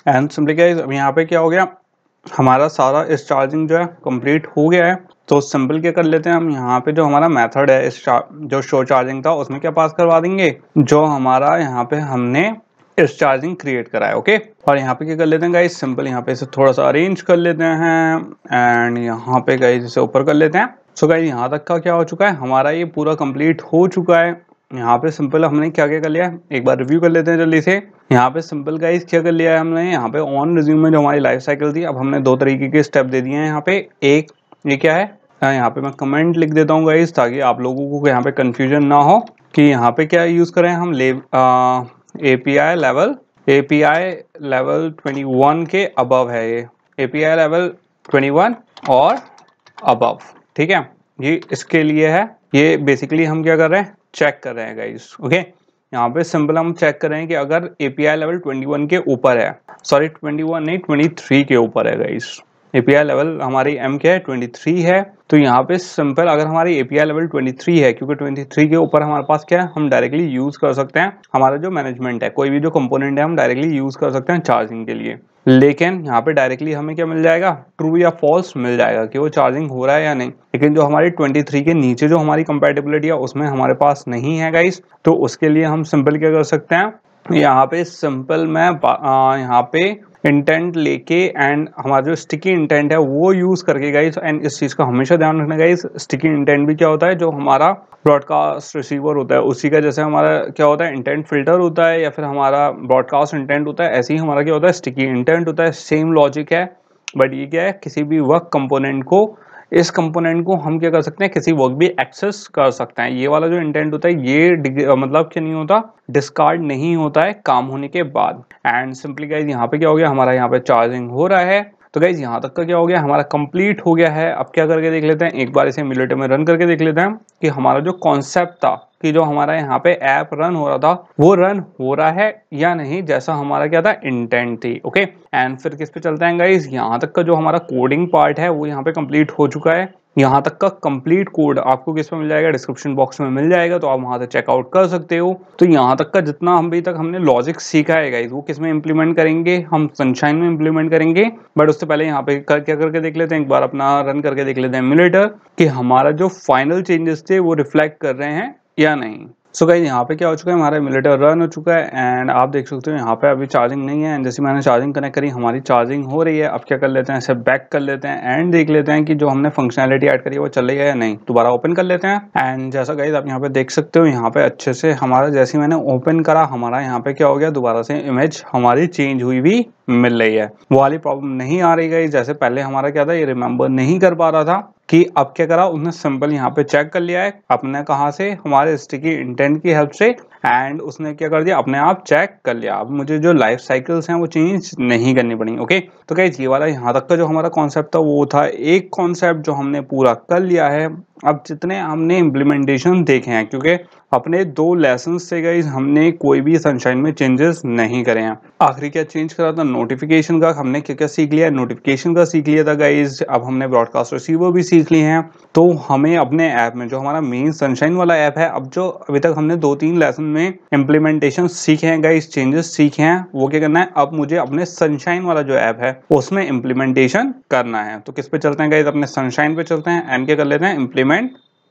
And simply guys अब यहाँ पे क्या हो गया, हमारा सारा इस चार्जिंग जो है कंप्लीट हो गया है। तो सिंपल क्या कर लेते हैं हम, यहाँ पे जो हमारा मेथड है इस जो शो चार्जिंग था उसमें क्या पास करवा देंगे, जो हमारा यहाँ पे हमने इस चार्जिंग क्रिएट करा है। ओके, और यहाँ पे क्या कर लेते हैं गाइस, सिंपल यहाँ पे इसे थोड़ा सा अरेंज कर लेते हैं एंड यहाँ पे गाइस इसे ऊपर कर लेते हैं। सो गाइस यहाँ तक का क्या हो चुका है, हमारा ये पूरा कंप्लीट हो चुका है। यहाँ पे सिंपल हमने क्या क्या कर लिया है, एक बार रिव्यू कर लेते हैं जल्दी से। यहाँ पे सिंपल गाइस क्या कर लिया है हमने, यहाँ पे ऑन रिज्यूम में जो हमारी लाइफ साइकिल थी, अब हमने 2 तरीके के स्टेप दे दिए हैं यहाँ पे। एक ये क्या है, यहाँ पे मैं कमेंट लिख देता हूँ गाइस ताकि आप लोगों को यहाँ पे कंफ्यूजन ना हो कि यहाँ पे क्या यूज करें हम। एपीआई लेवल 21 के अबव है ये, एपीआई लेवल 21 और अबव, ठीक है, ये इसके लिए है। ये बेसिकली हम क्या कर रहे हैं, चेक कर रहे हैं गाइस। ओके, यहाँ पे सिंपल हम चेक कर रहे हैं कि अगर एपीआई लेवल 21 के ऊपर है, सॉरी 21 नहीं 23 के ऊपर है गाइस। एपीआई लेवल हमारी एम क्या है, 23 है। तो यहाँ पे सिंपल अगर हमारी एपीआई लेवल 23 है, क्योंकि 23 के ऊपर हमारे पास क्या है, हम डायरेक्टली यूज कर सकते हैं हमारा जो मैनेजमेंट है, कोई भी जो कंपोनेंट है हम डायरेक्टली यूज कर सकते हैं चार्जिंग के लिए। लेकिन यहाँ पे डायरेक्टली हमें क्या मिल जाएगा, ट्रू या फॉल्स मिल जाएगा कि वो चार्जिंग हो रहा है या नहीं। लेकिन जो हमारी 23 के नीचे जो हमारी कंपैटिबिलिटी है उसमें हमारे पास नहीं है गाइस। तो उसके लिए हम सिंपल क्या कर सकते हैं, यहाँ पे सिंपल मैं यहाँ पे इंटेंट लेके एंड हमारा जो स्टिकी इंटेंट है वो यूज करके गाइस। एंड इस चीज का हमेशा ध्यान रखना गाइस, स्टिकी इंटेंट भी क्या होता है, जो हमारा ब्रॉडकास्ट रिसीवर होता है उसी का जैसे हमारा क्या होता है इंटेंट फिल्टर होता है या फिर हमारा ब्रॉडकास्ट इंटेंट होता है, ऐसे ही हमारा क्या होता है स्टिकी इंटेंट होता है। सेम लॉजिक है, बट ये क्या है, किसी भी वर्क कंपोनेंट को, इस कंपोनेंट को हम क्या कर सकते हैं, किसी वर्क भी एक्सेस कर सकते हैं। ये वाला जो इंटेंट होता है ये मतलब क्या नहीं होता, डिस्कार्ड नहीं होता है काम होने के बाद। एंड सिंपली गाइज यहाँ पे क्या हो गया, हमारा यहाँ पे चार्जिंग हो रहा है। तो गाइज यहाँ तक का क्या हो गया, हमारा कंप्लीट हो गया है। अब क्या करके देख लेते हैं, एक बार इसे एमुलेटर में रन करके देख लेते हैं कि हमारा जो कॉन्सेप्ट था कि जो हमारा यहाँ पे ऐप रन हो रहा था वो रन हो रहा है या नहीं, जैसा हमारा क्या था इंटेंट थी। ओके, एंड फिर किस पे चलते हैं गाइज, यहाँ तक का जो हमारा कोडिंग पार्ट है वो यहाँ पे कंप्लीट हो चुका है। यहाँ तक का कंप्लीट कोड आपको किस पे मिल जाएगा, डिस्क्रिप्शन बॉक्स में मिल जाएगा, तो आप वहां से चेकआउट कर सकते हो। तो यहाँ तक का जितना हम अभी तक हमने लॉजिक सीखा है गाइस, वो किस में इंप्लीमेंट करेंगे, हम सनशाइन में इंप्लीमेंट करेंगे। बट उससे पहले यहाँ पे क्या करके देख लेते हैं, एक बार अपना रन करके देख लेते हैं एमुलेटर कि हमारा जो फाइनल चेंजेस थे वो रिफ्लेक्ट कर रहे हैं या नहीं। सो गाइस यहाँ पे क्या हो चुका है, हमारा एमुलेटर रन हो चुका है एंड आप देख सकते हो यहाँ पे अभी चार्जिंग नहीं है। एंड जैसे मैंने चार्जिंग कनेक्ट करी हमारी चार्जिंग हो रही है। अब क्या कर लेते हैं, इसे बैक कर लेते हैं एंड देख लेते हैं कि जो हमने फंक्शनैलिटी ऐड करी है वो चल रही है या नहीं। दोबारा ओपन कर लेते हैं एंड जैसा गाइस आप यहाँ पे देख सकते हो, यहाँ पे अच्छे से हमारा जैसे मैंने ओपन करा हमारा यहाँ पे क्या हो गया, दोबारा से इमेज हमारी चेंज हुई भी मिल रही है। वो वाली प्रॉब्लम नहीं आ रही गाइस, जैसे पहले हमारा क्या था, ये रिमेम्बर नहीं कर पा रहा था कि अब क्या करा उसने, सिंपल यहाँ पे चेक कर लिया है अपने कहाँ से, हमारे स्टिकी इंटेंट की हेल्प से, एंड उसने क्या कर दिया अपने आप चेक कर लिया। अब मुझे जो लाइफ साइकिल्स हैं वो चेंज नहीं करनी पड़ी। ओके, तो गाइस ये वाला यहाँ तक का जो हमारा कॉन्सेप्ट था वो था एक कॉन्सेप्ट जो हमने पूरा कर लिया है। अब जितने हमने इम्प्लीमेंटेशन देखे हैं, क्योंकि अपने 2 लेसन से गाइस हमने कोई भी सनशाइन में चेंजेस नहीं करे हैं। आखिरी क्या चेंज करा था, नोटिफिकेशन का हमने क्या क्या सीख लिया, नोटिफिकेशन का सीख लिया था गाइस। अब हमने ब्रॉडकास्ट रिसीवर भी सीख लिए हैं। तो हमें अपने ऐप में जो हमारा मेन सनशाइन वाला ऐप है, अब जो अभी तक हमने 2-3 लेसन में इम्प्लीमेंटेशन सीखे हैं गाइस, चेंजेस सीखे हैं, वो क्या करना है, अब मुझे अपने सनशाइन वाला जो ऐप है उसमें इम्प्लीमेंटेशन करना है। तो किस पे चलते हैं गाइस, अपने सनशाइन पे चलते हैं एंड क्या कर लेते हैं, इम्प्लीमेंट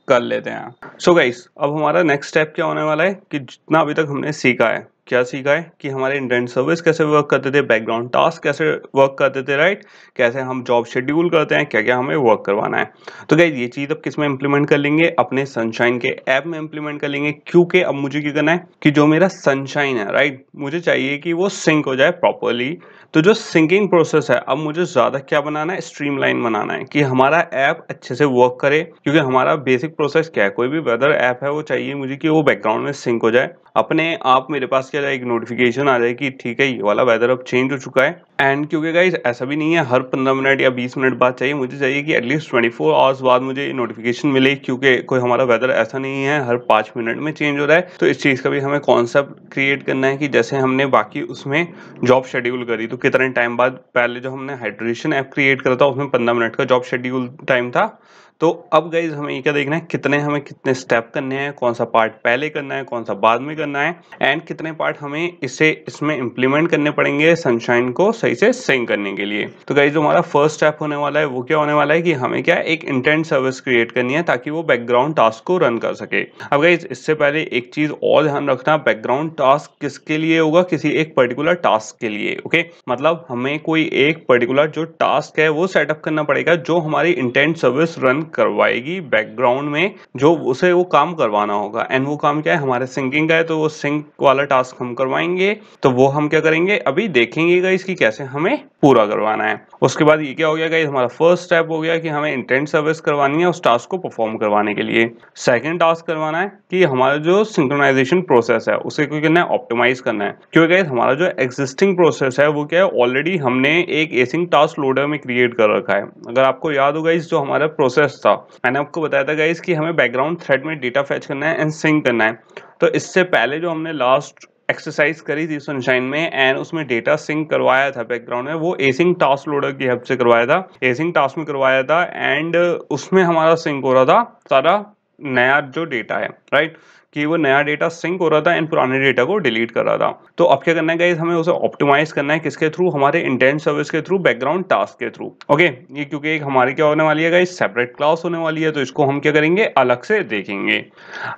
कर लेते हैं। सो गाइस अब हमारा नेक्स्ट स्टेप क्या होने वाला है कि जितना अभी तक हमने सीखा है, क्या सीखा है कि हमारे इंटेंट सर्विस कैसे वर्क करते थे, बैकग्राउंड टास्क कैसे वर्क करते थे, राइट, कैसे हम जॉब शेड्यूल करते हैं, क्या क्या हमें वर्क करवाना है। तो गाइस ये चीज अब किस में इंप्लीमेंट कर लेंगे, अपने सनशाइन के ऐप में इंप्लीमेंट कर लेंगे। क्योंकि अब मुझे क्या करना है कि जो मेरा सनशाइन है, राइट, मुझे चाहिए कि वो सिंक हो जाए प्रॉपरली। तो जो सिंकिंग प्रोसेस है अब मुझे ज्यादा क्या बनाना है, स्ट्रीमलाइन बनाना है कि हमारा ऐप अच्छे से वर्क करे। क्योंकि हमारा बेसिक प्रोसेस क्या है, कोई भी वेदर ऐप है वो चाहिए मुझे कि वो बैकग्राउंड में सिंक हो जाए, अपने आप मेरे पास क्या एक नोटिफिकेशन आ जाए कि ठीक है ये वाला वेदर अब चेंज हो चुका है। एंड क्योंकि गाइस ऐसा भी नहीं है हर 15 मिनट या 20 मिनट बाद चाहिए, मुझे चाहिए कि एटलीस्ट 24 आवर्स बाद मुझे नोटिफिकेशन मिले। क्योंकि कोई हमारा वेदर ऐसा नहीं है हर 5 मिनट में चेंज हो रहा है। तो इस चीज का भी हमें कॉन्सेप्ट क्रिएट करना है कि जैसे हमने बाकी उसमें जॉब शेड्यूल करी, तो कितने टाइम बाद, पहले जो हमने हाइड्रेशन ऐप क्रिएट करा था उसमें 15 मिनट का जॉब शेड्यूल टाइम था, तो अब गाइज हमें ये क्या देखना है, कितने स्टेप करने हैं, कौन सा पार्ट पहले करना है, कौन सा बाद में करना है, एंड कितने पार्ट हमें इसमें इम्प्लीमेंट करने पड़ेंगे सनशाइन को सही से सिंक करने के लिए। तो गाइज जो हमारा फर्स्ट स्टेप होने वाला है वो क्या होने वाला है कि हमें क्या एक इंटेंट सर्विस क्रिएट करनी है ताकि वो बैकग्राउंड टास्क को रन कर सके। अब गाइज इससे पहले एक चीज और ध्यान रखना, बैकग्राउंड टास्क किसके लिए होगा, किसी एक पर्टिकुलर टास्क के लिए। ओके, मतलब हमें कोई एक पर्टिकुलर जो टास्क है वो सेटअप करना पड़ेगा जो हमारी इंटेंट सर्विस रन करवाएगी बैकग्राउंड में, जो उसे वो काम करवाना होगा। एंड वो काम क्या है, हमारे सिंकिंग का है, तो वो सिंक वाला टास्क हम करवाएंगे। तो वो हम क्या करेंगे, अभी देखेंगे गाइस कि कैसे हमें पूरा करवाना है। उसके बाद ये क्या हो गया गाइस, हमारा फर्स्ट स्टेप हो गया कि हमें इंटेंट सर्विस करवानी है उस टास्क को परफॉर्म करवाने के लिए। सेकंड टास्क करवाना है कि हमारा जो सिंक्रोनाइजेशन प्रोसेस है उसे क्या करना है, ऑप्टिमाइज करना है। क्योंकि गाइस हमारा जो एक्जिस्टिंग प्रोसेस है वो क्या है, ऑलरेडी हमने एक एसिंक टास्क लोडर में क्रिएट कर रखा है। अगर आपको याद होगा इस जो हमारा प्रोसेस था, मैंने आपको बताया था गाइस कि हमें बैकग्राउंड थ्रेड में डेटा फेच करना है एंड सिंक करना है। तो इससे पहले जो हमने लास्ट एक्सरसाइज करी थी सनशाइन में एंड उसमें डेटा सिंक करवाया था बैकग्राउंड में, वो एसिंक टास्क लोडर की हेल्प से करवाया था, एसिंक टास्क में करवाया था। एंड उसमें हमारा सिंक हो रहा था सारा नया जो डेटा है, राइट, कि वो नया डेटा सिंक हो रहा था एंड पुराने डेटा को डिलीट कर रहा था। तो अब क्या करना है गाइस, हमें उसे ऑप्टिमाइज करना है किसके थ्रू, हमारे इंटेंट सर्विस के थ्रू, बैकग्राउंड टास्क के थ्रू। ओके, ये क्योंकि एक हमारी क्या होने वाली है गाइस, सेपरेट क्लास होने वाली है, तो इसको हम क्या करेंगे, अलग से देखेंगे।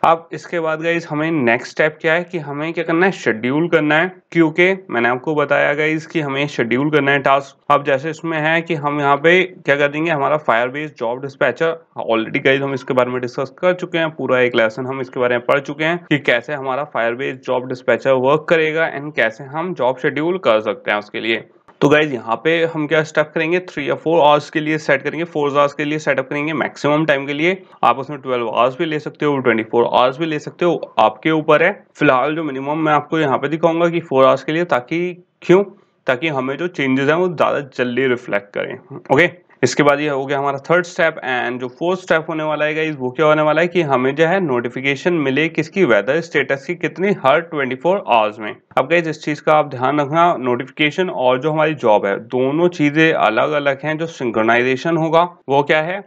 अब इसके बाद गाइस हमें नेक्स्ट स्टेप क्या है कि हमें क्या करना है, शेड्यूल करना है। क्योंकि मैंने आपको बताया गाइस कि हमें शेड्यूल करना है टास्क। अब जैसे इसमें है कि हम यहाँ पे क्या कर देंगे, हमारा Firebase job dispatcher, already guys हम इसके बारे में डिस्कस कर चुके हैं, पूरा एक लेसन हम इसके बारे में पढ़ चुके हैं कि कैसे हमारा फायरबेस जॉब डिस्पैचर वर्क करेगा एंड कैसे हम जॉब शेड्यूल कर सकते हैं उसके लिए। तो गाइज यहाँ पे हम क्या स्टेप करेंगे, 3 या 4 आवर्स के लिए सेट करेंगे, 4 आवर्स के लिए सेटअप करेंगे मैक्सिमम टाइम के लिए। आप उसमें 12 आवर्स भी ले सकते हो, 24 आवर्स भी ले सकते हो, आपके ऊपर है। फिलहाल जो मिनिमम मैं आपको यहाँ पे दिखाऊंगा कि 4 आवर्स के लिए, ताकि क्यों, ताकि हमें जो चेंजेस हैं वो ज्यादा जल्दी रिफ्लेक्ट करें। ओके, इसके बाद ये हो गया हमारा थर्ड स्टेप। एंड जो फोर्थ स्टेप होने वाला है गाइस, वो क्या होने वाला है कि हमें जो है नोटिफिकेशन मिले किसकी, वेदर स्टेटस की, कितनी, हर 24 आवर्स में। अब गाइस इस चीज का आप ध्यान रखना, नोटिफिकेशन और जो हमारी जॉब है दोनों चीजें अलग अलग हैं। जो सिंक्रोनाइजेशन होगा वो क्या है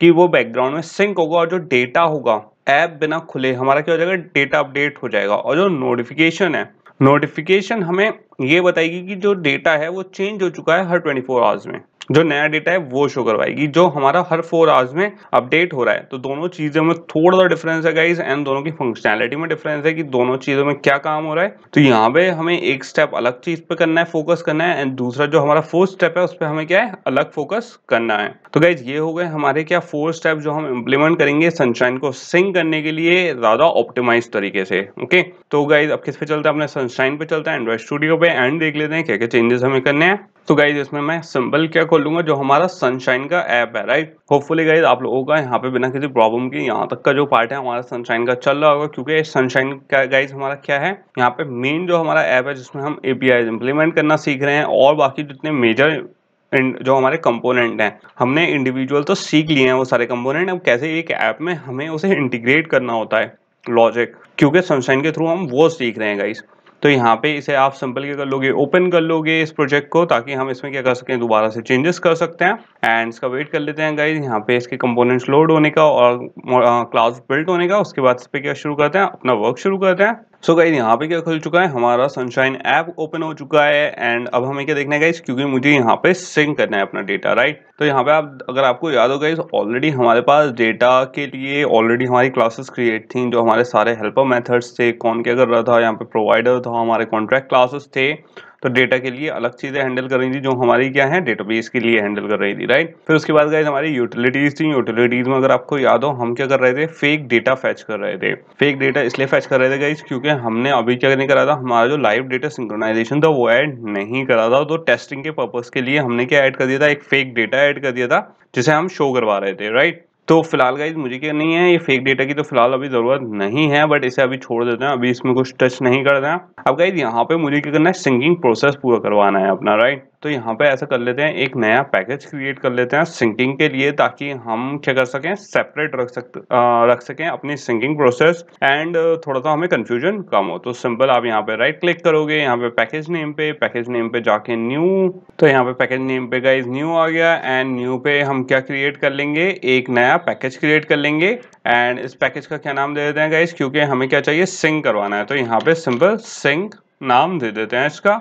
कि वो बैकग्राउंड में सिंक होगा, और जो डेटा होगा ऐप बिना खुले हमारा क्या हो जाएगा, डेटा अपडेट हो जाएगा। और जो नोटिफिकेशन है, नोटिफिकेशन हमें ये बताएगी कि जो डेटा है वो चेंज हो चुका है हर 24 आवर्स में, जो नया डेटा है वो शो करवाएगी, जो हमारा हर 4 आवर्स में अपडेट हो रहा है। तो दोनों चीजों में थोड़ा सा डिफरेंस है गाइस, एंड दोनों की फंक्शनैलिटी में डिफरेंस है कि दोनों चीजों में क्या काम हो रहा है। तो यहाँ पे हमें एक स्टेप अलग चीज पे करना है, फोकस करना है, एंड दूसरा जो हमारा फोर्थ स्टेप है उस पर हमें क्या है, अलग फोकस करना है। तो गाइज ये हो गए हमारे क्या 4 स्टेप जो हम इम्प्लीमेंट करेंगे सनशाइन को सिंक करने के लिए ज्यादा ऑप्टिमाइज तरीके से। ओके, तो गाइज अब किस पे चलते हैं, अपने सनशाइन पे चलते हैं, एंड्रॉइड स्टूडियो पे, एंड देख लेते हैं क्या क्या चेंजेस हमें करने हैं। तो गाइज इसमें मैं सिंपल क्या खोलूंगा, जो हमारा सनशाइन का ऐप है, राइट। होपफुली गाइज आप लोगों का यहाँ पे बिना किसी प्रॉब्लम के यहाँ तक का जो पार्ट है हमारा सनशाइन का चल रहा होगा, क्योंकि सनशाइन का गाइज हमारा क्या है, यहाँ पे मेन जो हमारा ऐप है जिसमें हम एपीआई इंप्लीमेंट करना सीख रहे हैं, और बाकी जितने मेजर जो हमारे कंपोनेंट हैं हमने इंडिविजुअल तो सीख लिए हैं वो सारे कंपोनेंट। अब कैसे एक ऐप में हमें उसे इंटीग्रेट करना होता है लॉजिक, क्योंकि सनशाइन के थ्रू हम वो सीख रहे हैं गाइस। तो यहाँ पे इसे आप सिंपल क्या कर लोगे, ओपन कर लोगे इस प्रोजेक्ट को, ताकि हम इसमें क्या कर सकें, दोबारा से चेंजेस कर सकते हैं। एंड इसका वेट कर लेते हैं गाइस, यहाँ पे इसके कंपोनेंट्स लोड होने का और क्लास बिल्ड होने का। उसके बाद इस पे क्या शुरू करते हैं, अपना वर्क शुरू करते हैं। सो गाइस यहाँ पे क्या खुल चुका है, हमारा सनशाइन ऐप ओपन हो चुका है। एंड अब हमें क्या देखना है गाइस, क्योंकि मुझे यहाँ पे सिंक करना है अपना डेटा, राइट। तो यहाँ पे आप अगर आपको याद हो गाइस, ऑलरेडी हमारे पास डेटा के लिए ऑलरेडी हमारी क्लासेस क्रिएट थी, जो हमारे सारे हेल्पर मेथड्स थे, कौन क्या कर रहा था, यहाँ पे प्रोवाइडर था, हमारे कॉन्ट्रैक्ट क्लासेस थे। तो डेटा के लिए अलग चीजें हैंडल कर रही थी, जो हमारी क्या है, डेटाबेस के लिए हैंडल कर रही थी, राइट। फिर उसके बाद गाइस हमारी यूटिलिटीज थी, यूटिलिटीज में अगर आपको याद हो हम क्या कर रहे थे, फेक डेटा फेच कर रहे थे। फेक डेटा इसलिए फेच कर रहे थे गाइस क्योंकि हमने अभी क्या नहीं करा था, हमारा जो लाइव डेटा सिंक्रोनाइजेशन था वो ऐड नहीं करा था। तो टेस्टिंग के पर्पस के लिए हमने क्या ऐड कर दिया था, एक फेक डेटा ऐड कर दिया था जिसे हम शो करवा रहे थे, राइट। तो फिलहाल गाइज मुझे क्या नहीं है, ये फेक डेटा की तो फिलहाल अभी जरूरत नहीं है, बट इसे अभी छोड़ देते हैं, अभी इसमें कुछ टच नहीं करते हैं। अब गाइज यहाँ पे मुझे क्या करना है, सिंकिंग प्रोसेस पूरा करवाना है अपना, राइट। तो यहाँ पे ऐसा कर लेते हैं, एक नया पैकेज क्रिएट कर लेते हैं सिंकिंग के लिए, ताकि हम क्या कर सकें, सेपरेट रख सकें अपनी सिंकिंग प्रोसेस एंड थोड़ा सा हमें कंफ्यूजन कम हो। तो सिंपल आप यहाँ पे राइट क्लिक करोगे, यहाँ पे पैकेज नेम पे जाके न्यू, तो यहाँ पे पैकेज नेम पे गाइस न्यू आ गया एंड न्यू पे हम क्या क्रिएट कर लेंगे, एक नया पैकेज क्रिएट कर लेंगे एंड इस पैकेज का क्या नाम दे देते हैं गाइस, क्योंकि हमें क्या चाहिए, सिंक करवाना है, तो यहाँ पे सिंपल सिंक नाम दे देते हैं इसका।